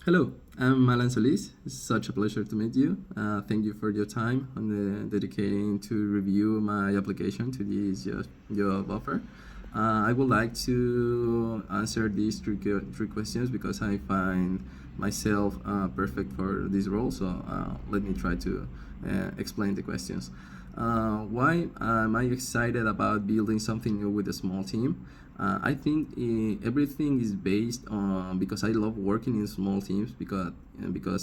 Hello, I'm Alan Solis. It's such a pleasure to meet you. Thank you for your time and dedicating to review my application to this job offer. I would like to answer these three questions because I find myself perfect for this role. So let me try to explain the questions. Why am I excited about building something new with a small team? I think everything is based on because I love working in small teams because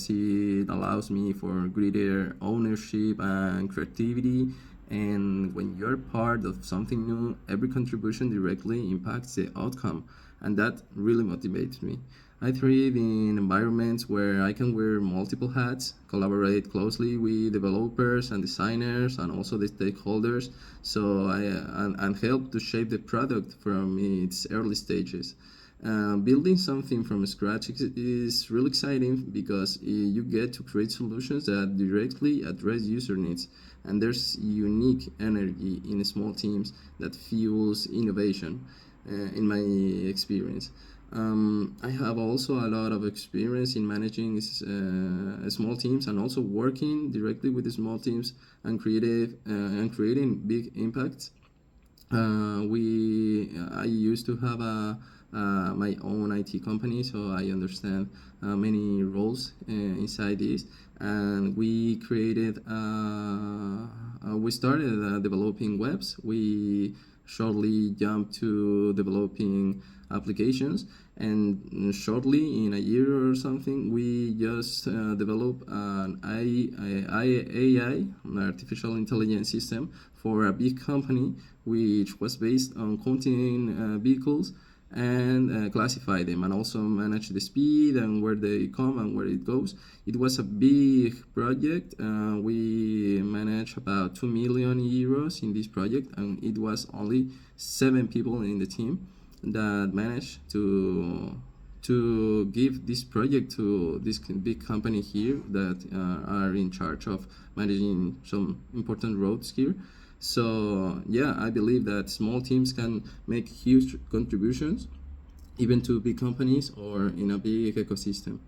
it allows me for greater ownership and creativity. And when you're part of something new, every contribution directly impacts the outcome, and that really motivates me. I thrive in environments where I can wear multiple hats, collaborate closely with developers and designers and also the stakeholders, and help to shape the product from its early stages. Building something from scratch is really exciting because you get to create solutions that directly address user needs, and there's unique energy in small teams that fuels innovation, in my experience. I have also a lot of experience in managing small teams and also working directly with the small teams and creating big impacts. I used to have my own IT company, so I understand many roles inside this. And we started developing webs. We shortly jumped to developing applications, and shortly in a year or something we just developed an AI, an artificial intelligence system for a big company, which was based on counting vehicles and classify them and also manage the speed and where they come and where it goes. It was a big project. We managed about 2 million euros in this project, and it was only 7 people in the team that managed to give this project to this big company here that are in charge of managing some important roads here. So yeah, I believe that small teams can make huge contributions, even to big companies or in a big ecosystem.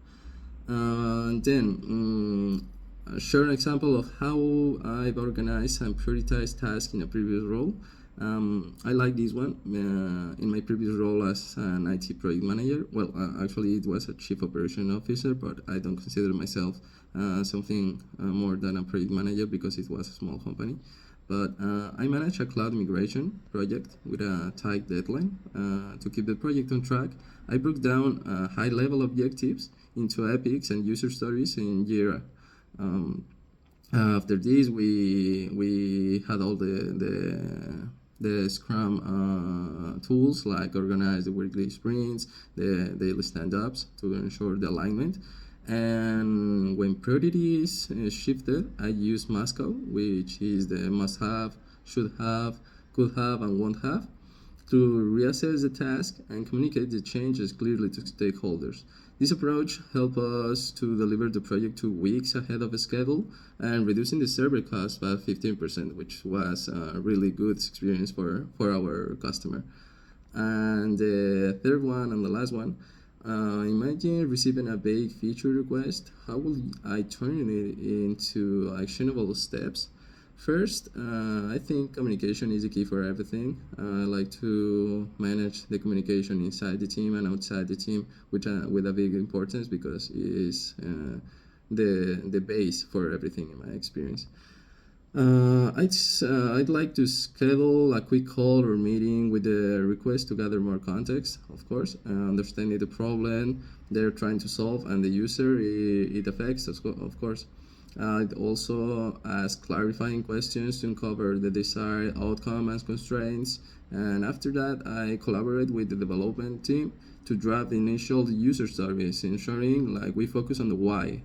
Share an example of how I've organized and prioritized tasks in a previous role. I like this one. In my previous role as an IT project manager, well, actually it was a chief operation officer, but I don't consider myself something more than a project manager because it was a small company. But I managed a cloud migration project with a tight deadline. To keep the project on track, I broke down high-level objectives into epics and user stories in Jira. After this, we had all the Scrum tools like organize the weekly sprints, the daily stand-ups to ensure the alignment. And when priorities shifted, I used Moscow, which is the must-have, should-have, could-have, and won't-have, to reassess the task and communicate the changes clearly to stakeholders. This approach helped us to deliver the project 2 weeks ahead of schedule and reducing the server cost by 15%, which was a really good experience for our customer. And the third one and the last one, imagine receiving a big feature request. How will I turn it into actionable steps? First, I think communication is the key for everything. I like to manage the communication inside the team and outside the team with a big importance because it is the base for everything in my experience. I'd like to schedule a quick call or meeting with the request to gather more context, of course, understanding the problem they're trying to solve and the user it affects, of course. I'd also ask clarifying questions to uncover the desired outcome and constraints. And after that, I collaborate with the development team to draft the initial user stories, ensuring like we focus on the why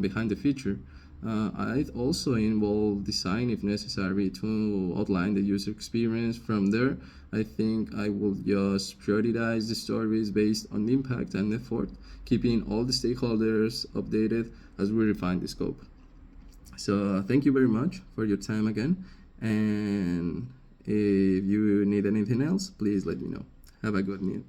behind the feature. I'd also involve design if necessary to outline the user experience. From there, I think I will just prioritize the stories based on the impact and effort, keeping all the stakeholders updated as we refine the scope. So thank you very much for your time again, and if you need anything else, please let me know. Have a good night.